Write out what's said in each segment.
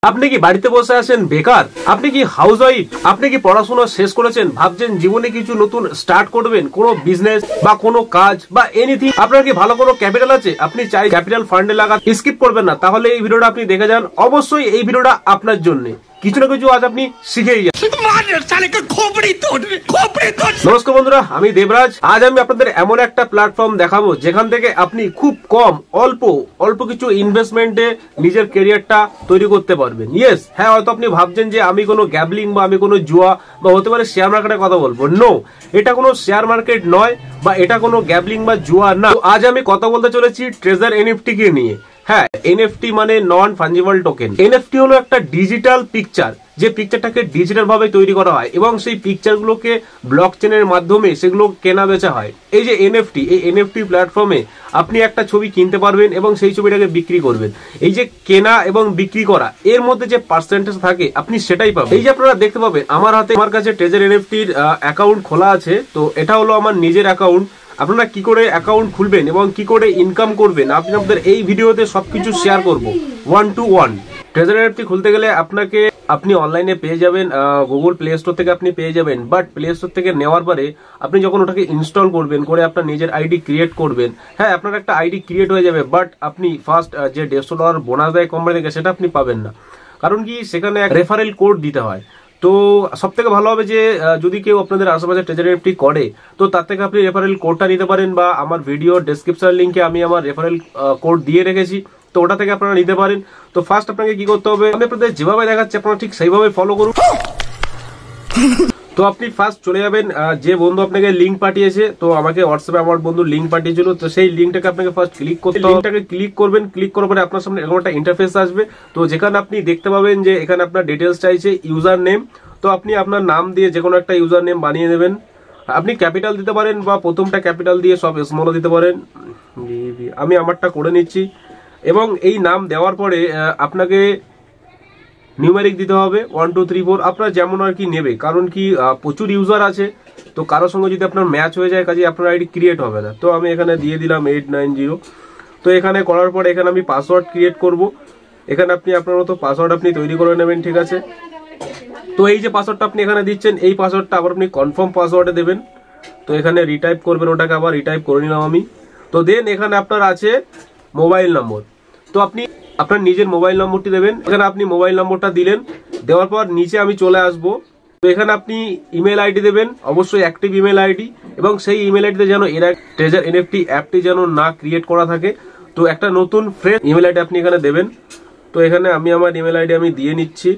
আপনি কি বাড়িতে বসে আছেন বেকার? আপনি কি হাউস ওয়াইফ? আপনি কি পড়াশোনা শেষ করেছেন, ভাবছেন জীবনে কিছু নতুন স্টার্ট করবেন, কোনো বিজনেস বা কোনো কাজ বা এনিথিং? আপনার কি ভালো কোনো ক্যাপিটাল আছে? আপনি চাই ক্যাপিটাল ফান্ডে লাগাতে, স্কিপ করবেন না। তাহলে এই ভিডিওটা আপনি দেখে যান, অবশ্যই এই ভিডিওটা আপনার জন্য। কিছু না কিছু আজ আপনি শিখেই যান। নমস্কার বন্ধুরা, আমি দেবরাজ। আজ আমি আপনাদের এমন একটা প্ল্যাটফর্ম দেখাবো যেখান থেকে আপনি খুব কম অল্প কিছু ইনভেস্টমেন্টে নিজের ক্যারিয়ারটা তৈরি করতে পারবেন। ইয়েস, হ্যাঁ, হয়তো আপনি ভাবছেন যে আমি কোনো গ্যাবলিং বা আমি কোনো জুয়া বা হতে পারে শেয়ার মার্কেটের কথা বলবো। নো, এটা কোনো শেয়ার মার্কেট নয় বা এটা কোনো গ্যাবলিং বা জুয়া না। আজ আমি কথা বলতে চলেছি ট্রেজার এনএফটি কে নিয়ে। হ্যাঁ, এনএফটি মানে নন ফাঞ্জিবল টোকেন। এনএফটি হলো একটা ডিজিটাল পিকচার, যে পিকচারটাকে ডিজিটাল ভাবে তৈরি করা হয় এবং সেই পিকচারগুলোকে ব্লকচেনের মাধ্যমে সেগুলো কেনা বেচা হয়। এই যে এনএফটি, এই এনএফটি প্ল্যাটফর্মে আপনি একটা ছবি কিনতে পারবেন এবং সেই ছবিটাকে বিক্রি করবেন। এই যে কেনা এবং বিক্রি করা, এর মধ্যে যে পার্সেন্টেজ থাকে আপনি সেটাই পাবেন। এই যে আপনারা দেখতে পাবেন আমার কাছে ট্রেজার এনএফটির অ্যাকাউন্ট খোলা আছে। তো এটা হলো আমার নিজের অ্যাকাউন্ট। আপনারা কি করে অ্যাকাউন্ট খুলবেন এবং কি করে ইনকাম করবেন আপনাদের এই ভিডিওতে সবকিছু শেয়ার করব 1 to 1। ট্রেজার এনএফটি খুলতে গেলে আপনি অনলাইনে পেয়ে যাবেন, গুগল প্লে স্টোর থেকে আপনি পেয়ে যাবেন। বাট প্লে স্টোর থেকে নেওয়ার পরে আপনি যখন ওটাকে ইনস্টল করবেন, করে আপনার নিজের আইডি ক্রিয়েট করবেন, হ্যাঁ আপনার একটা আইডি ক্রিয়েট হয়ে যাবে। বাট আপনি ফার্স্ট যে $150 বোনাস দেয় কোম্পানি থেকে, সেটা আপনি পাবেন না। কারণ কি, সেখানে রেফারেল কোড দিতে হয়। তো সব থেকে ভালো হবে যে যদি কেউ আপনাদের আশেপাশে ট্রেজার এনএফটি করে, তো তার থেকে আপনি রেফারেল কোডটা নিতে পারেন, বা আমার ভিডিও ডেসক্রিপশন লিঙ্কে আমি আমার রেফারেল কোড দিয়ে রেখেছি, তো ওটা থেকে আপনারা নিতে পারেন। তো ফার্স্ট আপনাকে কি করতে হবে, আমি আপনাদের যেভাবে দেখাচ্ছি আপনারা ঠিক সেইভাবে ফলো করুন। তো আপনি ফার্স্ট চলে যাবেন, যে বন্ধু আপনাকে লিঙ্ক পাঠিয়েছে, তো আমাকে হোয়াটসঅ্যাপে আমার বন্ধু লিঙ্ক পাঠিয়েছিল, তো সেই লিঙ্কটাকে আপনাকে ফার্স্ট ক্লিক করতে হবে। লিঙ্কটাকে ক্লিক করবেন, ক্লিক করার পরে আপনার সামনে এরকম একটা ইন্টারফেস আসবে। তো যেখানে আপনি দেখতে পাবেন যে এখানে আপনার ডিটেলস চাইছে, ইউজার নেম। তো আপনি আপনার নাম দিয়ে যে কোনো একটা ইউজার নেম বানিয়ে দেবেন। আপনি ক্যাপিটাল দিতে পারেন বা প্রথমটা ক্যাপিটাল দিয়ে সব স্মলও দিতে পারেন। আমি আমারটা করে নিচ্ছি। এবং এই নাম দেওয়ার পরে আপনাকে নিউমেরিক দিতে হবে 1 2 3 4, আপনার যেমন আর কি নেবে। কারণ কি, প্রচুর ইউজার আছে, তো কারোর সঙ্গে যদি আপনার ম্যাচ হয়ে যায়, কাজে আপনার আইডি ক্রিয়েট হবে না। তো আমি এখানে দিয়ে দিলাম 890। তো এখানে করার পরে এখানে আমি পাসওয়ার্ড ক্রিয়েট করব। এখানে আপনি আপনার মতো পাসওয়ার্ড আপনি তৈরি করে নেবেন, ঠিক আছে। তো এই যে পাসওয়ার্ডটা আপনি এখানে দিচ্ছেন, এই পাসওয়ার্ডটা আবার আপনি কনফার্ম পাসওয়ার্ডে দেবেন। তো এখানে রিটাইপ করবেন, ওটাকে আবার রিটাইপ করে নিলাম আমি। তো দেন এখানে আপনার আছে মোবাইল নম্বর। তো আপনি আপনার নিজের মোবাইল নম্বরটি দেবেন। এখানে আপনি মোবাইল নম্বরটা দিলেন, দেওয়ার পর নিচে আমি চলে আসবো। তো এখানে আপনি ইমেল আইডি দেবেন, অবশ্যই অ্যাক্টিভ ইমেল আইডি, এবং সেই ইমেল আইডিতে যেন এর ট্রেজার এনএফটি অ্যাপটি যেন না ক্রিয়েট করা থাকে। তো একটা নতুন ফ্রেশ ইমেল আইডি আপনি এখানে দেবেন। তো এখানে আমি আমার ইমেল আইডি আমি দিয়ে নিচ্ছি।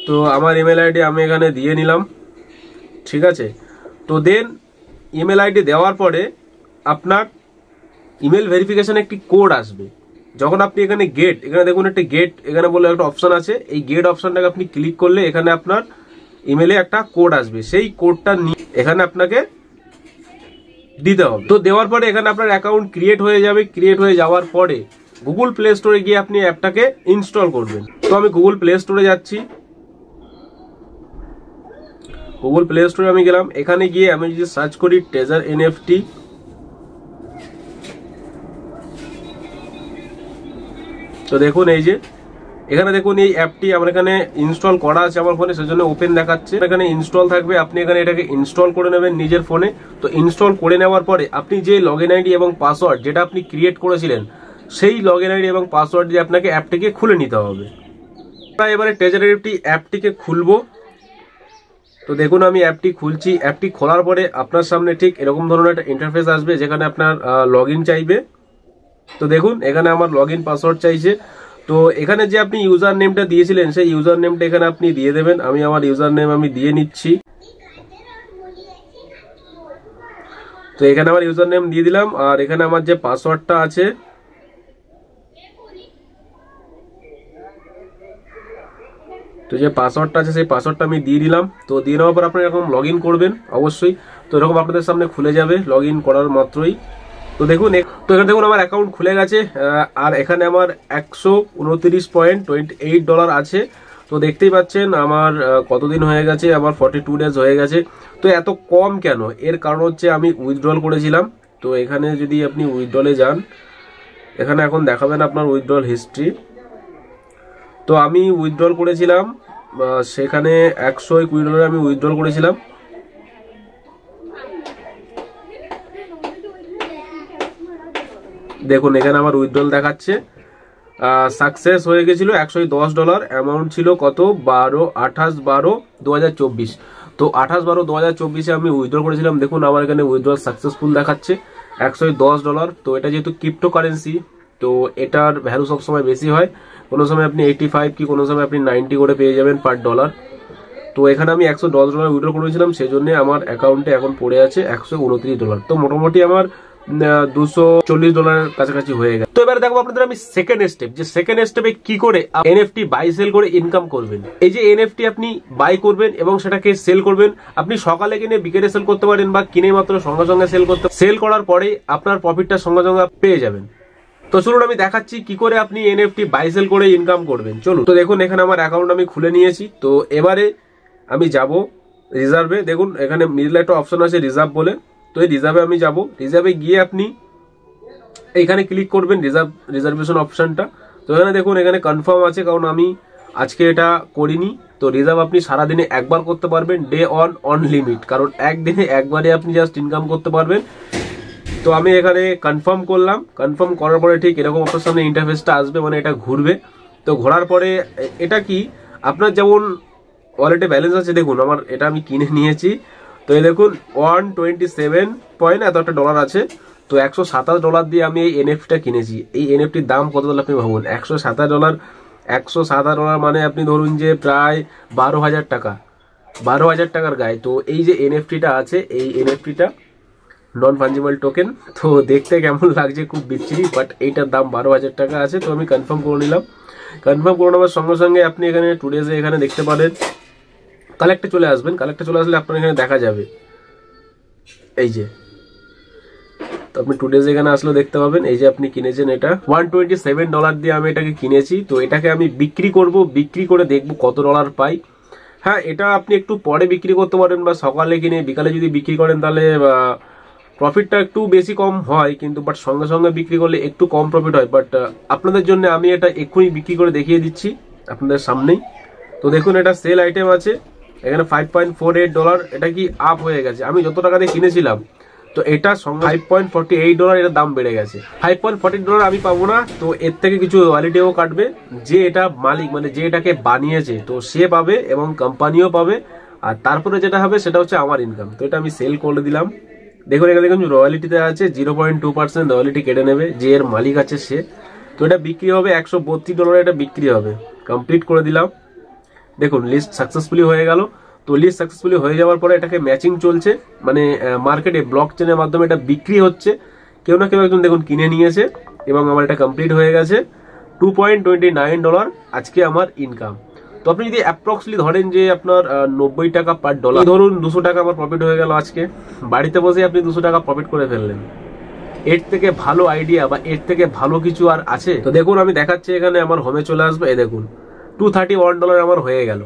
তো আমার ইমেল আইডি আমি এখানে দিয়ে নিলাম, ঠিক আছে। তো দেন ইমেল আইডি দেওয়ার পরে আপনার ইমেল ভেরিফিকেশন একটি কোড আসবে। যখন আপনি এখানে এখানে দেখুন একটা এখানে বলে একটা অপশন আছে, এই অপশনটাকে আপনি ক্লিক করলে এখানে আপনার ইমেলে একটা কোড আসবে। সেই কোডটা নিয়ে এখানে আপনাকে দিতে হবে। তো দেওয়ার পরে এখানে আপনার অ্যাকাউন্ট ক্রিয়েট হয়ে যাবে। ক্রিয়েট হয়ে যাওয়ার পরে গুগল প্লে স্টোরে গিয়ে আপনি অ্যাপটাকে ইনস্টল করবেন। তো আমি গুগল প্লে স্টোরে যাচ্ছি। গুগল প্লে স্টোরে আমি গেলাম। এখানে গিয়ে আমি যদি সার্চ করি ট্রেজার এনএফটি, তো দেখুন এই যে এখানে দেখুন এই অ্যাপটি আমার এখানে ইনস্টল করা আছে আমার ফোনে, সেজন্য ওপেন দেখাচ্ছে। এখানে ইনস্টল থাকবে, আপনি এখানে এটাকে ইনস্টল করে নেবেন নিজের ফোনে। তো ইনস্টল করে নেওয়ার পরে আপনি যে লগইন আইডি এবং পাসওয়ার্ড যেটা আপনি ক্রিয়েট করেছিলেন, সেই লগইন আইডি এবং পাসওয়ার্ড দিয়ে আপনাকে অ্যাপটিকে খুলে নিতে হবে। এবারে ট্রেজার এনএফটি অ্যাপটিকে খুলবো। তো দেখুন আমি অ্যাপটি খুলছি। অ্যাপটি খোলার পরে আপনার সামনে ঠিক এরকম ধরনের একটা ইন্টারফেস আসবে, যেখানে আপনার লগইন চাইবে। তো দেখুন এখানে আমার লগইন পাসওয়ার্ড চাইছে। তো এখানে যে আপনি ইউজার নেমটা দিয়েছিলেন, সেই ইউজার নেমটা এখানে আপনি দিয়ে দেবেন। আমি আমার ইউজার নেম আমি দিয়ে নিচ্ছি। তো এখানে আমার ইউজার নেম দিয়ে দিলাম, আর এখানে আমার যে পাসওয়ার্ডটা আছে, তো যে পাসওয়ার্ডটা আছে সেই পাসওয়ার্ডটা আমি দিয়ে দিলাম। তো দিয়ে নেওয়ার পর আপনারা এরকম লগ ইন করবেন অবশ্যই। তো এরকম আপনাদের সামনে খুলে যাবে লগ ইন করার মাত্রই। তো দেখুন এখানে দেখুন আমার অ্যাকাউন্ট খুলে গেছে, আর এখানে আমার $129.28 আছে। তো দেখতেই পাচ্ছেন আমার কতদিন হয়ে গেছে, আমার 42 ডেজ হয়ে গেছে। তো এত কম কেন, এর কারণ হচ্ছে আমি উইথড্রল করেছিলাম। তো এখানে যদি আপনি উইথড্রলে যান, এখানে এখন দেখাবেন আপনার উইথড্রল হিস্ট্রি। তো আমি উইথড্রল করেছিলাম সেখানে $120 আমি উইথড্রল করেছিলাম। দেখুন এখানে আমার উইথড্রল দেখাচ্ছে সাকসেস হয়ে গেছিল $110। অ্যামাউন্ট ছিল কত 28/12/2024। তো 28/12/2024 আমি উইথড্রল করেছিলাম। দেখুন আমার এখানে উইথড্রল সাকসেসফুল দেখাচ্ছে $110। তো এটা যেহেতু ক্রিপ্টো কারেন্সি, তো এটার ভ্যালু সবসময় বেশি হয়। কোনো সময় আপনি 85 কি কোনো সময় আপনি 90 করে পেয়ে যাবেন পার ডলার। তো এখানে আমি $110 উইথড্রল করেছিলাম, সেই জন্য আমার অ্যাকাউন্টে এখন পড়ে আছে $129। তো মোটামুটি আমার $240 কাছাকাছি হয়ে গেছে। তো এবার দেখো আপনাদের আমি সেকেন্ড স্টেপ, যে সেকেন্ড স্টেপে কি করে এনএফটি বাই সেল করে ইনকাম করবেন। এই যে এনএফটি আপনি বাই করবেন এবং সেটাকে সেল করবেন, আপনি সকালে কিনে বিকেলে সেল করতে পারেন বা কিনে মাত্র সঙ্গে সঙ্গে সেল করার পরে আপনার প্রফিটটা সঙ্গে সঙ্গে পেয়ে যাবেন। তো চলুন আমি দেখাচ্ছি কি করে আপনি এনএফটি বাই সেল করে ইনকাম করবেন। চলুন। তো দেখুন এখানে আমার অ্যাকাউন্ট আমি খুলে নিয়েছি। তো এবারে আমি যাব রিজার্ভে। দেখুন এখানে মিডলে একটা অপশন আছে রিজার্ভ বলে। তো এই রিজার্ভে আমি যাব। রিজার্ভে গিয়ে আপনি এখানে ক্লিক করবেন রিজার্ভেশন অপশনটা। তো এখানে দেখুন এখানে কনফার্ম আছে, কারণ আমি আজকে এটা করিনি। তো রিজার্ভ আপনি সারাদিনে একবার করতে পারবেন, ডে অন লিমিট, কারণ একদিনে একবারে আপনি জাস্ট ইনকাম করতে পারবেন। তো আমি এখানে কনফার্ম করলাম। কনফার্ম করার পরে ঠিক এরকম আপনার সামনে ইন্টারফেসটা আসবে, মানে এটা ঘুরবে। তো ঘোরার পরে এটা কি আপনার যেমন ওয়ালেটে ব্যালেন্স আছে, দেখুন আমার এটা আমি কিনে নিয়েছি। তো এই দেখুন 127 পয়েন্ট এত একটা ডলার আছে। তো $127 দিয়ে আমি এই এনএফটিটা কিনেছি। এই এনএফটির দাম কত ডলার আপনি ভাবুন, $127। $127 মানে আপনি ধরুন যে প্রায় 12,000 টাকা, 12,000 টাকার গায়ে। তো এই যে এনএফটিটা আছে, এই এনএফটিটা নন ফাঞ্জিবল টোকেন। তো দেখতে কেমন লাগছে, খুব বিচ্ছিরি, বাট এইটার দাম 12,000 টাকা আছে। তো আমি কনফার্ম করে নিলাম। কনফার্ম করে নেওয়ার সঙ্গে সঙ্গে আপনি এখানে টুডেজে এখানে দেখতে পারেন কালেক্টে চলে আসবেন। কালেক্টে চলে আসলে আপনার এখানে দেখা যাবে এই যে, তো আপনি টুডেজ এখানে আসলেও দেখতে পাবেন এই যে আপনি কিনেছেন এটা $127 দিয়ে আমি এটাকে কিনেছি। তো এটাকে আমি বিক্রি করব, বিক্রি করে দেখবো কত ডলার পাই। হ্যাঁ, এটা আপনি একটু পরে বিক্রি করতে পারেন বা সকালে কিনে বিকালে যদি বিক্রি করেন তাহলে প্রফিটটা একটু বেশি কম হয়, কিন্তু বাট সঙ্গে সঙ্গে বিক্রি করলে একটু কম প্রফিট হয়। বাট আপনাদের জন্য আমি এটা এক্ষুনি বিক্রি করে দেখিয়ে দিচ্ছি আপনাদের সামনেই। তো দেখুন এটা সেল আইটেম আছে এখানে $5.48। এটা কি আপ হয়ে গেছে, আমি যত টাকা দিয়ে কিনেছিলাম তো এটা সঙ্গে $5.48 এর দাম বেড়ে গেছে। $5.48 আমি পাবো না, তো এর থেকে কিছু রয়্যালিটিও কাটবে। যে এটা মালিক মানে যে এটাকে বানিয়েছে তো সে পাবে এবং কোম্পানিও পাবে, আর তারপরে যেটা হবে সেটা হচ্ছে আমার ইনকাম। তো এটা আমি সেল করে দিলাম। দেখুন এখানে দেখুন রয়্যালিটিতে আছে 0.2% রয়্যালিটি কেটে নেবে যে এর মালিক আছে সে। তো এটা বিক্রি হবে $132, এটা বিক্রি হবে। কমপ্লিট করে দিলাম। দেখুন লিস্ট সাকসেসফুলি হয়ে গেল। তো লিস্ট সাকসেসফুলি হয়ে যাওয়ার পরে এটাকে ম্যাচিং চলছে, মানে মার্কেটে ব্লক চেনের মাধ্যমে এটা বিক্রি হচ্ছে। কেউ না কেউ একজন দেখুন কিনে নিয়েছে এবং আমার এটা কমপ্লিট হয়ে গেছে। $2.29 আজকে আমার ইনকাম। তো আপনি যদি অ্যাপ্রক্সলি ধরেন যে আপনার 90 টাকা পার ডলার, ধরুন 200 টাকা আমার প্রফিট হয়ে গেল আজকে। বাড়িতে বসে আপনি 200 টাকা প্রফিট করে ফেললেন। এর থেকে ভালো আইডিয়া বা এর থেকে ভালো কিছু আর আছে? তো দেখুন আমি দেখাচ্ছি এখানে আমার হোমে চলে আসবে। এই দেখুন $231 আমার হয়ে গেল।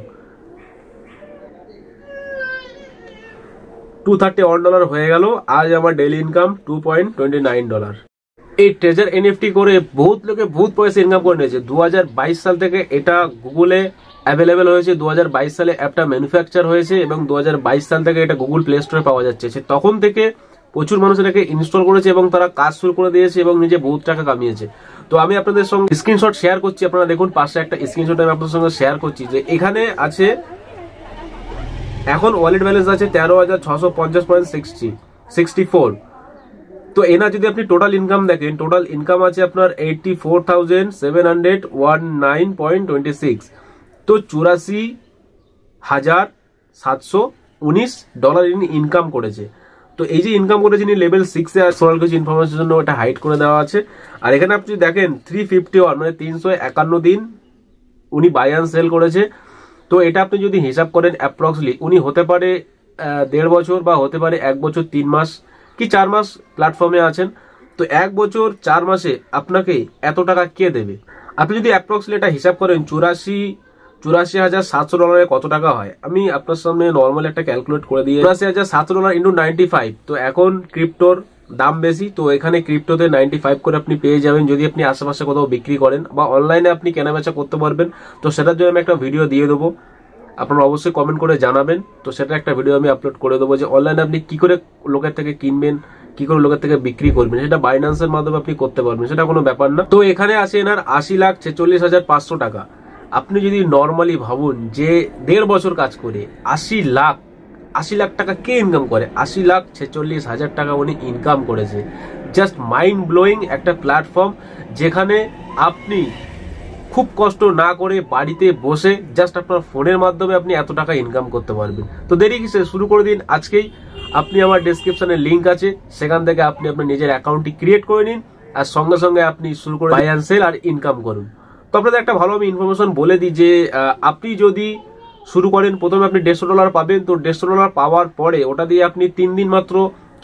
$231 হয়ে গেল। আজ আমার ডেইলি ইনকাম $2.29। এই ট্রেজার এনএফটি করে বহুত লোকে বহুত পয়সা ইনকাম করে নিয়েছে। 2022 সাল থেকে এটা গুগলে অ্যাভেলেবেল হয়েছে। 2022 সালে অ্যাপটা ম্যানুফ্যাকচার হয়েছে এবং 2022 সাল থেকে এটা গুগল প্লে স্টোরে পাওয়া যাচ্ছে। তখন থেকে প্রচুর মানুষ এটাকে ইনস্টল করেছে এবং তারা কাজ শুরু করে দিয়েছে এবং নিজে বহুত টাকা কামিয়েছে। তো আমি আপনাদের সঙ্গে স্ক্রিনশট শেয়ার করছি। আপনারা দেখুন পাশে একটা স্ক্রিনশট আমি আপনাদের সঙ্গে শেয়ার করছি যে এখানে আছে এখন ওয়ালেট ব্যালেন্স আছে 13,650.64। তো এনা যদি আপনি টোটাল ইনকাম দেখেন, টোটাল ইনকাম আছে আপনার 84,719.26। তো $84,719 ইনকাম করেছে। তো এই যে ইনকাম করেছে লেভেল 6 এ সোনাল কিছু ইনফরমেশনের জন্য এটা হাইড করে দেওয়া আছে। আর এখানে আপনি দেখেন 351 মানে 351 দিন উনি বাই অ্যান্ড সেল করেছে। তো এটা আপনি যদি হিসাব করেন অ্যাপ্রক্সলি উনি হতে পারে 1.5 বছর বা হতে পারে 1 বছর 3 মাস কি 4 মাস প্ল্যাটফর্মে আছেন। তো 1 বছর 4 মাসে আপনাকে এত টাকা কে দেবে? আপনি যদি অ্যাপ্রক্সলি এটা হিসাব করেন $84,700 কত টাকা হয়, আমি আপনার সামনে নর্মাল একটা ক্যালকুলেট করে দিয়ে $84,700 × 95। তো এখন ক্রিপ্টোর দাম বেশি। তো এখানে ক্রিপ্টোতে 95 করে আপনি পেয়ে যাবেন যদি আপনি আশেপাশে কোথাও বিক্রি করেন বা অনলাইনে আপনি কেনাবেচা করতে পারবেন। তো সেটার জন্য আমি একটা ভিডিও দিয়ে দেবো, আপনারা অবশ্যই কমেন্ট করে জানাবেন। তো সেটা একটা ভিডিও আমি আপলোড করে দেবো যে অনলাইনে আপনি কি করে লোকের থেকে কিনবেন, কি করে লোকের থেকে বিক্রি করবেন, সেটা বাইন্যান্সের মাধ্যমে আপনি করতে পারবেন, সেটা কোনো ব্যাপার না। তো এখানে আছে এনার 80,46,500 টাকা। আপনি যদি নর্মালি ভাবুন যে 1.5 বছর কাজ করে 80 লাখ টাকা কে ইনকাম করে, 80,46,000 টাকা উনি ইনকাম করেছে। জাস্ট মাইন্ড ব্লোয়িং একটা প্ল্যাটফর্ম যেখানে আপনি খুব কষ্ট না করে বাড়িতে বসে জাস্ট আপনার ফোনের মাধ্যমে আপনি এত টাকা ইনকাম করতে পারবেন। তো দেরি কিসে, শুরু করে দিন আজকেই। আপনি আমার ডেসক্রিপশনে লিঙ্ক আছে, সেখান থেকে আপনি আপনার নিজের অ্যাকাউন্টটি ক্রিয়েট করে নিন আর সঙ্গে সঙ্গে আপনি শুরু করে বাই অ্যান্ড সেল আর ইনকাম করুন। তো আপনাদের একটা ভালো আমি ইনফরমেশন বলে দিই যে আপনি যদি শুরু করেন, প্রথমে আপনি $150 পাবেন। তো $150 পাওয়ার পরে ওটা দিয়ে আপনি 3 দিন মাত্র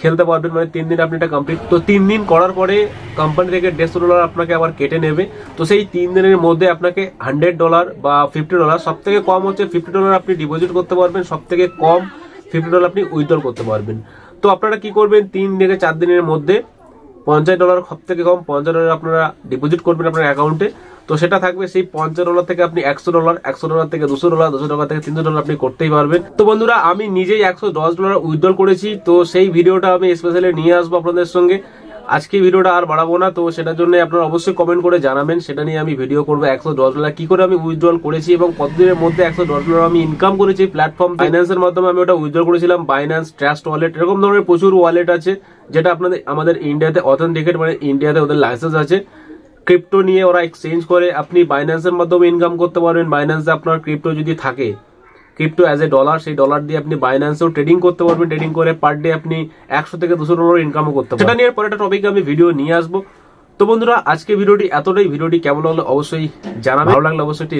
খেলতে পারবেন, মানে 3 দিন আপনি এটা কমপ্লিট। তো 3 দিন করার পরে কোম্পানি থেকে $150 আপনাকে আবার কেটে নেবে। তো সেই 3 দিনের মধ্যে আপনাকে $100 বা $50, সব থেকে কম হচ্ছে $50 আপনি ডিপোজিট করতে পারবেন, সব থেকে কম $50 আপনি উইথড্রল করতে পারবেন। তো আপনারা কি করবেন, 3 থেকে 4 দিনের মধ্যে $50, সব থেকে কম $50 আপনারা ডিপোজিট করবেন আপনার অ্যাকাউন্টে। তো সেটা থাকবে সেই $50 থেকে আপনি $100, $100 থেকে $200, $200 থেকে $300 আপনি করতেই পারবেন। তো বন্ধুরা আমি নিজেই $110 উইথড্রল করেছি। তো সেই ভিডিওটা আমি স্পেশালি নিয়ে আসবো আপনাদের সঙ্গে। আজকে ভিডিওটা আর বাড়াবো না, তো সেটার জন্য আপনারা অবশ্যই কমেন্ট করে জানাবেন, সেটা নিয়ে আমি ভিডিও করবো। $110 কি করে আমি উইথড্রল করেছি এবং কতদিনের মধ্যে $110 আমি ইনকাম করেছি প্ল্যাটফর্ম বাইন্যান্সের মাধ্যমে। আমি ওটা উইথড্রল করেছিলাম বাইন্যান্স ট্রাস্ট ওয়ালেট, এরকম ধরনের প্রচুর ওয়ালেট আছে যেটা আমাদের ইন্ডিয়াতে অথেন্টিকেট, মানে ইন্ডিয়াতে ওদের লাইসেন্স আছে। ক্রিপ্টো নিয়ে ওরা এক্সচেঞ্জ করে, আপনি বাইন্যান্সের মাধ্যমে ইনকাম করতে পারবেন। বাইন্যান্সে আপনার ক্রিপ্টো যদি থাকে, ক্রিপ্টো অ্যাজ এ ডলার, সেই ডলার দিয়ে আপনি বাইন্যান্সেও ট্রেডিং করতে পারবেন। ট্রেডিং করে পার ডে আপনি $100 থেকে $200 ইনকামও করতে পারবেন। সেটা নিয়ে পরে একটা টপিকে আমি ভিডিও নিয়ে আসবো। তো বন্ধুরা আজকে ভিডিওটি এতটাই। ভিডিওটি কেমন লাগলো অবশ্যই জানাবেন, ভালো লাগলে অবশ্যই